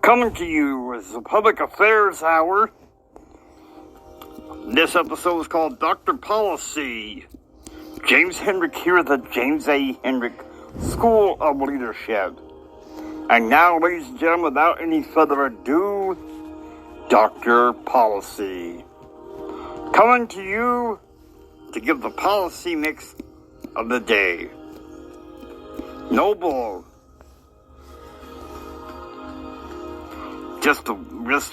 Coming to you is the Public Affairs Hour. This episode is called Dr. Policy. James Hendrick here at the James A. Hendrick School of Leadership. And now, ladies and gentlemen, without any further ado, Dr. Policy. Coming to you to give the policy mix of the day. Noble. Just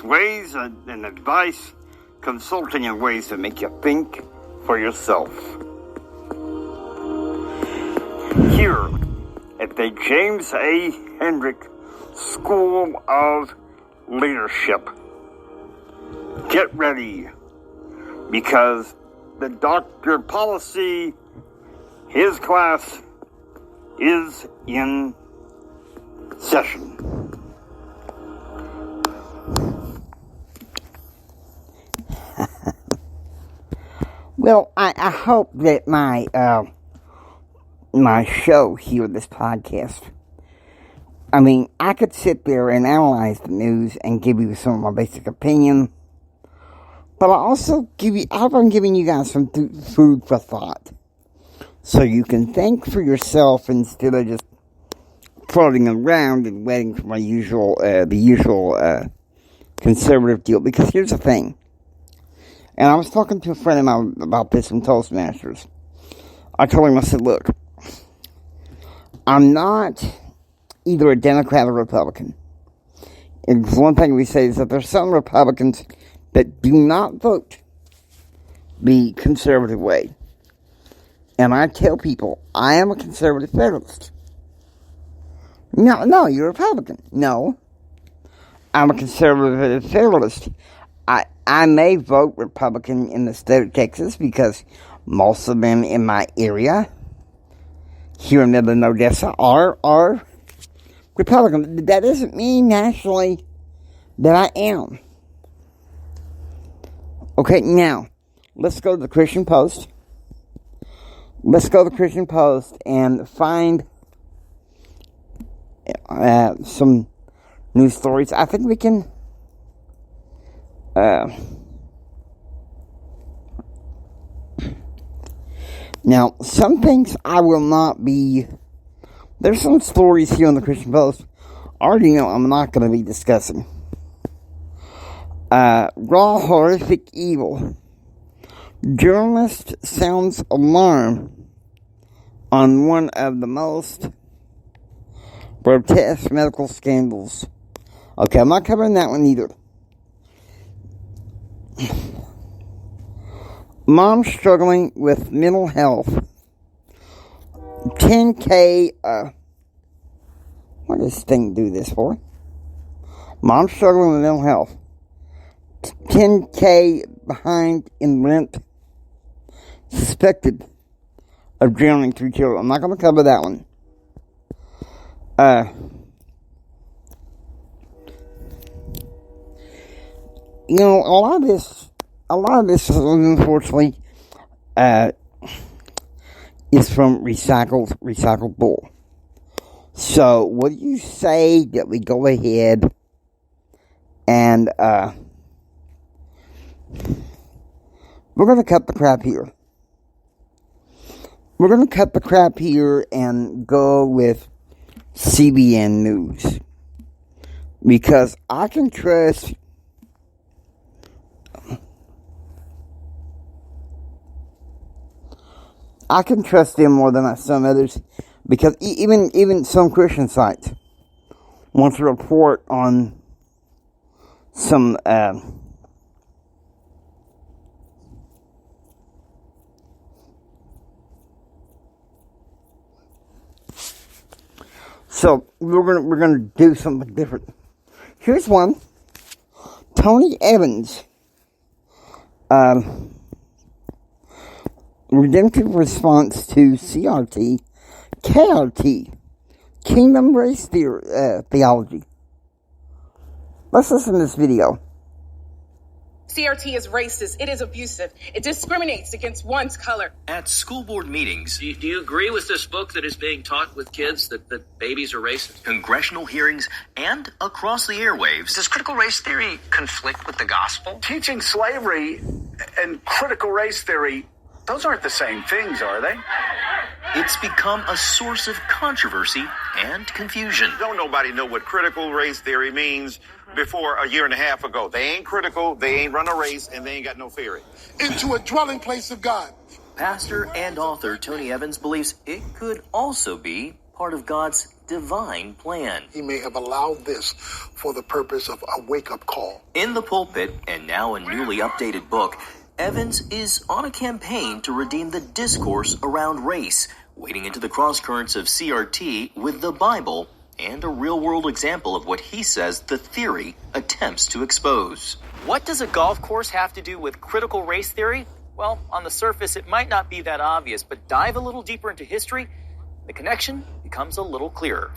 ways and advice, consulting in ways that make you think for yourself. Here at the James A. Hendrick School of Leadership. Get ready, because the Dr. Policy, his class, is in session. Well, I hope that my show here, this podcast, I could sit there and analyze the news and give you some of my basic opinion, but I also I hope I'm giving you guys some food for thought, so you can think for yourself instead of just floating around and waiting for the usual conservative deal. Because here's the thing. And I was talking to a friend of mine about this in Toastmasters. I told him, I said, look, I'm not either a Democrat or Republican. And one thing we say is that there's some Republicans that do not vote the conservative way. And I tell people, I am a conservative federalist. No, you're a Republican. No, I'm a conservative federalist. I may vote Republican in the state of Texas because most of them in my area here in Midland, Odessa are Republican. That doesn't mean nationally that I am. Okay, now, let's go to the Christian Post. Let's go to the Christian Post and find some news stories. I think we can now, some things I will not be. There's some stories here on the Christian Post I already know I'm not going to be discussing. Raw horrific evil. Journalist sounds alarm on one of the most grotesque medical scandals. Okay, I'm not covering that one either. Mom struggling with mental health. 10K, what does this thing do this for? Mom struggling with mental health. 10K behind in rent. Suspected of drowning 3 children. I'm not going to cover that one. A lot of this, unfortunately, is from recycled bull. So, what do you say that we go ahead and, we're going to cut the crap here. We're going to cut the crap here and go with CBN News. Because I can trust them more than some others, because even some Christian sites want to report on some so we're gonna do something different. Here's one. Tony Evans. Redemptive response to KRT, Kingdom Race Theology. Let's listen to this video. CRT is racist. It is abusive. It discriminates against one's color. At school board meetings, Do you agree with this book that is being taught with kids that babies are racist? congressional hearings, and across the airwaves, Does critical race theory conflict with the gospel? Teaching slavery and critical race theory, those aren't the same things, are they? it's become a source of controversy and confusion. Don't nobody know what critical race theory means before a year and a half ago. They ain't critical, they ain't run a race, and they ain't got no theory. Into a dwelling place of God. Pastor and author Tony Evans believes it could also be part of God's divine plan. He may have allowed this for the purpose of a wake-up call. In the pulpit, and now a newly updated book, Evans is on a campaign to redeem the discourse around race, wading into the crosscurrents of CRT with the Bible and a real-world example of what he says the theory attempts to expose. What does a golf course have to do with critical race theory? Well, on the surface, it might not be that obvious, but dive a little deeper into history, the connection becomes a little clearer.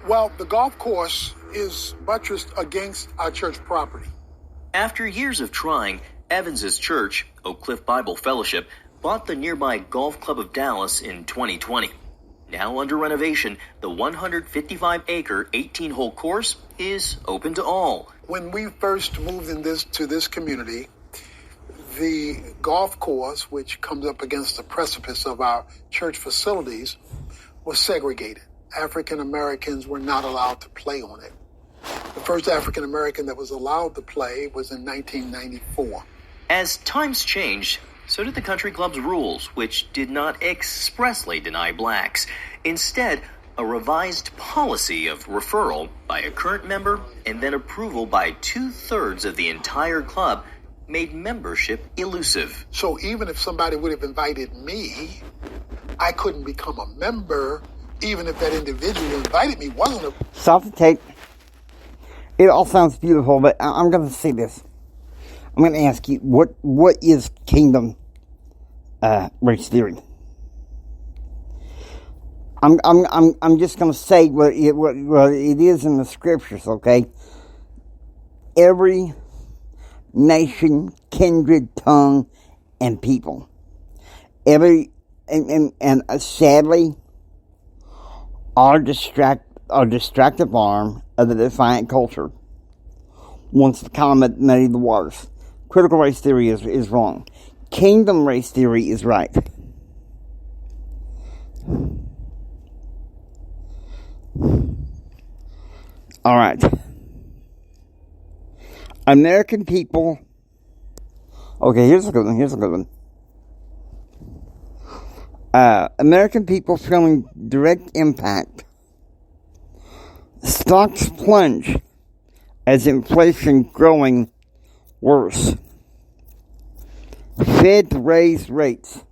Well, the golf course is buttressed against our church property. After years of trying, Evans's church, Oak Cliff Bible Fellowship, bought the nearby Golf Club of Dallas in 2020. Now under renovation, the 155-acre, 18-hole course is open to all. When we first moved to this community, the golf course, which comes up against the precipice of our church facilities, was segregated. African Americans were not allowed to play on it. The first African American that was allowed to play was in 1994. As times changed, so did the country club's rules, which did not expressly deny blacks. Instead, a revised policy of referral by a current member and then approval by 2/3 of the entire club made membership elusive. So even if somebody would have invited me, I couldn't become a member, even if that individual who invited me wasn't a... Stop the tape. It all sounds beautiful, but I'm going to say this. I'm going to ask you, what is kingdom race theory? I'm just going to say what it is in the scriptures, okay? Every nation, kindred, tongue, and people. Sadly, our distractive arm of the defiant culture wants to kind of muddy the waters. Critical race theory is wrong. Kingdom race theory is right. All right. American people. Okay, here's a good one. American people feeling direct impact. Stocks plunge as inflation growing worse. Fed to raise rates.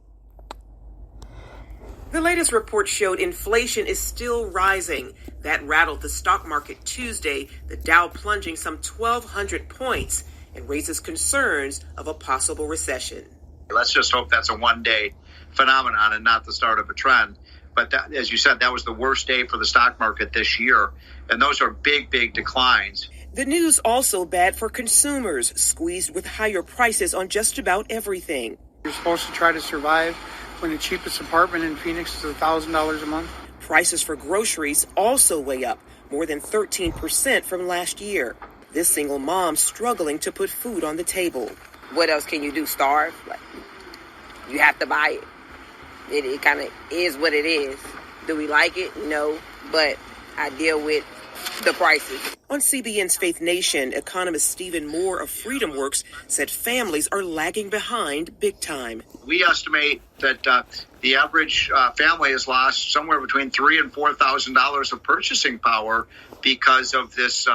The latest report showed inflation is still rising. That rattled the stock market Tuesday, the Dow plunging some 1,200 points and raises concerns of a possible recession. Let's just hope that's a one-day phenomenon and not the start of a trend. But that, as you said, that was the worst day for the stock market this year. And those are big, big declines. The news also bad for consumers, squeezed with higher prices on just about everything. You're supposed to try to survive when the cheapest apartment in Phoenix is $1,000 a month. Prices for groceries also way up, more than 13% from last year. This single mom struggling to put food on the table. What else can you do? Starve? Like, you have to buy it. It kind of is what it is. Do we like it? No, but I deal with the prices. On CBN's Faith Nation, economist Stephen Moore of FreedomWorks said families are lagging behind big time. We estimate that the average family has lost somewhere between $3,000 and $4,000 of purchasing power because of this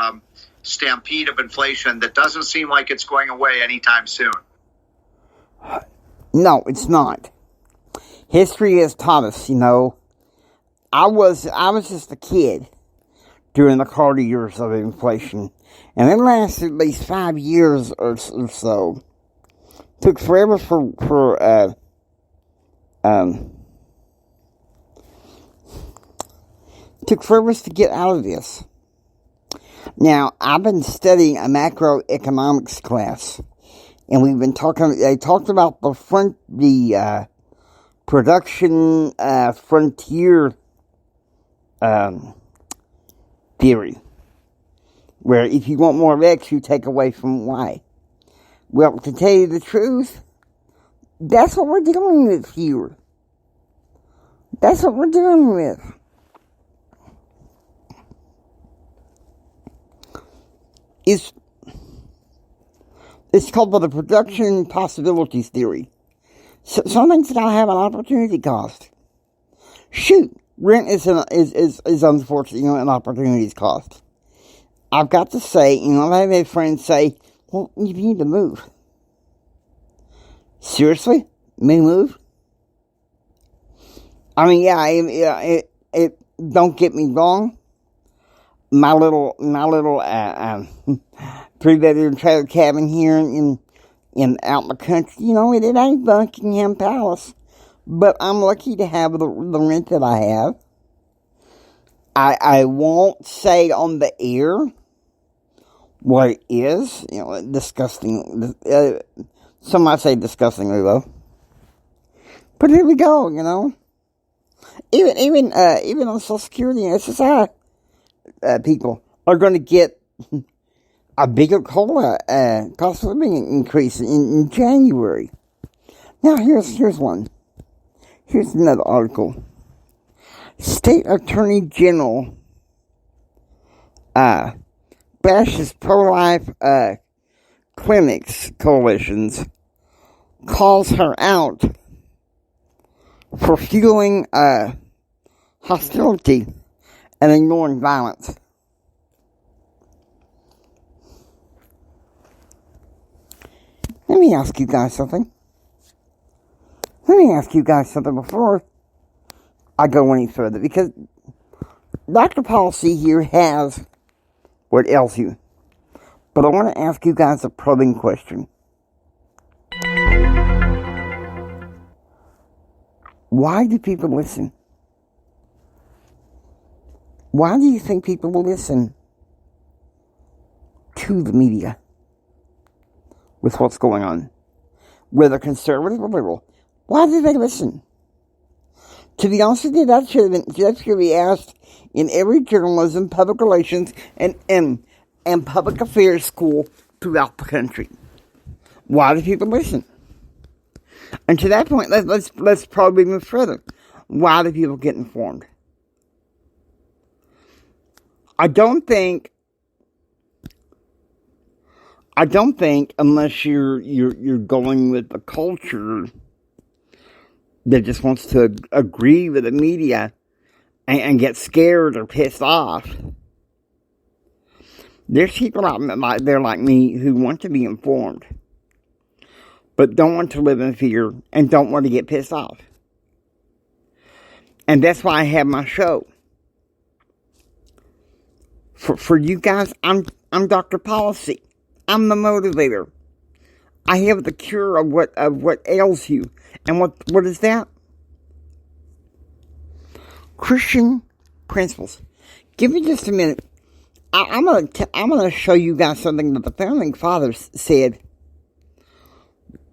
stampede of inflation that doesn't seem like it's going away anytime soon. No, it's not. History has taught us, I was just a kid during the Carter years of inflation, and it lasted at least 5 years or so. Took forever to get out of this. Now, I've been studying a macroeconomics class, And we've been they talked about the production frontier theory, where if you want more of X, you take away from Y. Well, to tell you the truth, that's what we're dealing with here. That's what we're dealing with. It's called the production possibilities theory. So, some things gotta have an opportunity cost. Shoot, rent is unfortunately, an opportunity cost. I've got to say, I've had friends say, well, you need to move. Seriously? Me move? I mean, it don't get me wrong. My little 3-bedroom trailer cabin here in out in the country, it ain't Buckingham Palace, but I'm lucky to have the rent that I have. I won't say on the air what it is, disgusting. Some might say disgustingly though. But here we go, Even on Social Security and SSI, people are going to get a bigger cost of living increase in January. Now here's one. Here's another article. State Attorney General bashes pro-life clinics coalitions, calls her out for fueling hostility and ignoring violence. Let me ask you guys something. Before I go any further, because Dr. Policy here has what ails you. But I want to ask you guys a probing question. Why do people listen? Why do you think people will listen to the media with what's going on? Whether conservative or liberal. Why do they listen? To be honest with you, that should be asked in every journalism, public relations, and public affairs school throughout the country. Why do people listen? And to that point, let's probably move further. Why do people get informed? I don't think unless you're going with a culture that just wants to agree with the media and get scared or pissed off. There's people out there like me who want to be informed, but don't want to live in fear and don't want to get pissed off. And that's why I have my show. For you guys, I'm Dr. Policy. I'm the motivator. I have the cure of what ails you. And what is that? Christian principles. Give me just a minute. I'm gonna show you guys something that the founding fathers said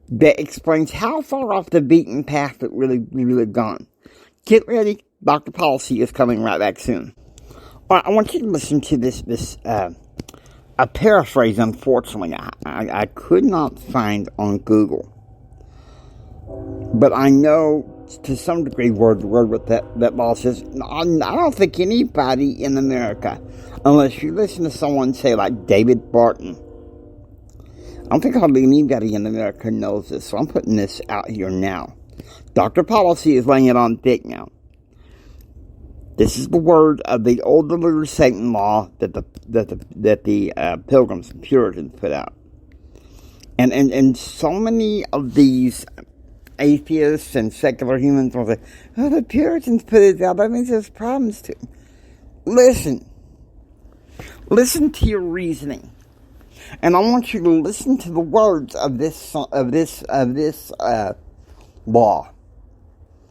that explains how far off the beaten path that we really gone. Get ready. Dr. Policy is coming right back soon. All right, I want you to listen to this a paraphrase, unfortunately, I could not find on Google. But I know, to some degree, word to word what that law says. I don't think anybody in America, unless you listen to someone say like David Barton, I don't think hardly anybody in America knows this, so I'm putting this out here now. Dr. Policy is laying it on thick now. This is the word of the old deluded Satan law that the Pilgrims and Puritans put out. And so many of these atheists and secular humans will say, oh, the Puritans put it out, that means there's problems too. Listen to your reasoning. And I want you to listen to the words of this law,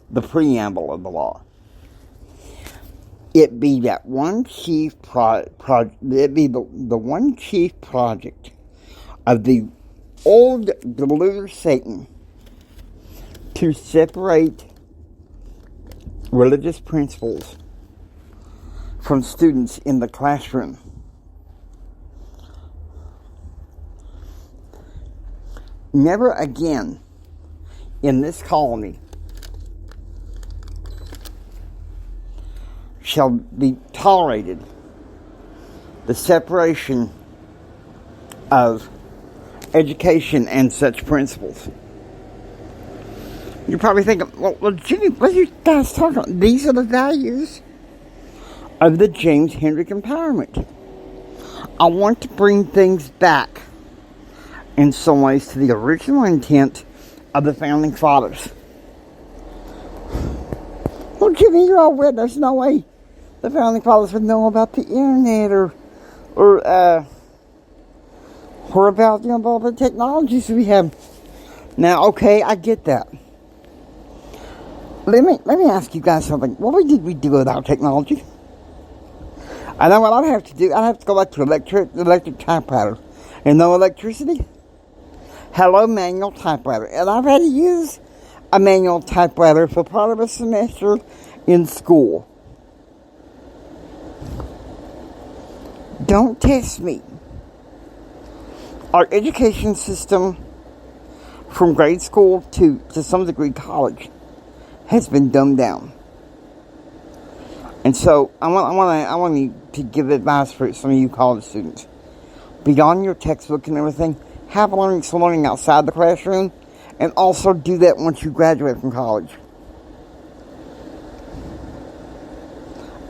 the preamble of the law. It be that one chief it be the one chief project of the old deluder Satan to separate religious principles from students in the classroom. Never again in this colony shall be tolerated the separation of education and such principles. You're probably thinking, well, Jimmy, what are you guys talking about? These are the values of the James Hendrick empowerment. I want to bring things back in some ways to the original intent of the founding fathers. Well, Jimmy, you're all weird. There's no way the founding fathers would know about the internet or about, all the technologies we have. Now, okay, I get that. Let me ask you guys something. What did we do without technology? I know what I'd have to do. I'd have to go back to electric typewriter. And no electricity? Hello, manual typewriter. And I've had to use a manual typewriter for part of a semester in school. Don't test me. Our education system, from grade school to some degree college, has been dumbed down. And so I want you to give advice for some of you college students. Beyond your textbook and everything, have some learning outside the classroom, and also do that once you graduate from college.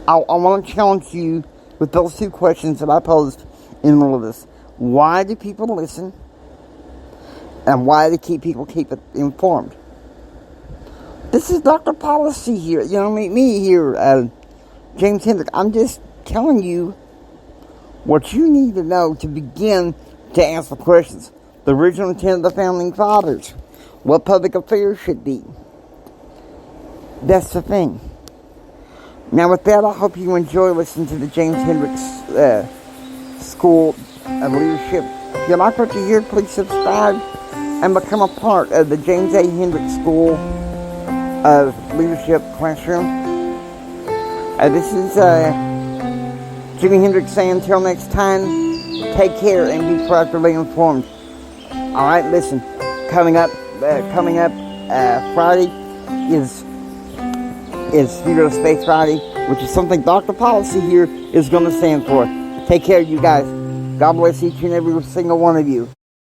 I want to challenge you with those two questions that I posed in the middle of this. Why do people listen? And why do people keep it informed? This is Dr. Policy here. Me here, James Hendrick. I'm just telling you what you need to know to begin to answer questions. The original intent of the founding fathers. What public affairs should be. That's the thing. Now with that, I hope you enjoy listening to the James Hendrick School of Leadership. If you like what you hear, please subscribe and become a part of the James A. Hendrick School of Leadership classroom. This is Jimi Hendrix saying until next time, take care and be properly informed. Alright, listen, coming up Friday is Hero Space Friday, which is something Dr. Policy here is going to stand for. Take care, you guys. God bless each and every single one of you.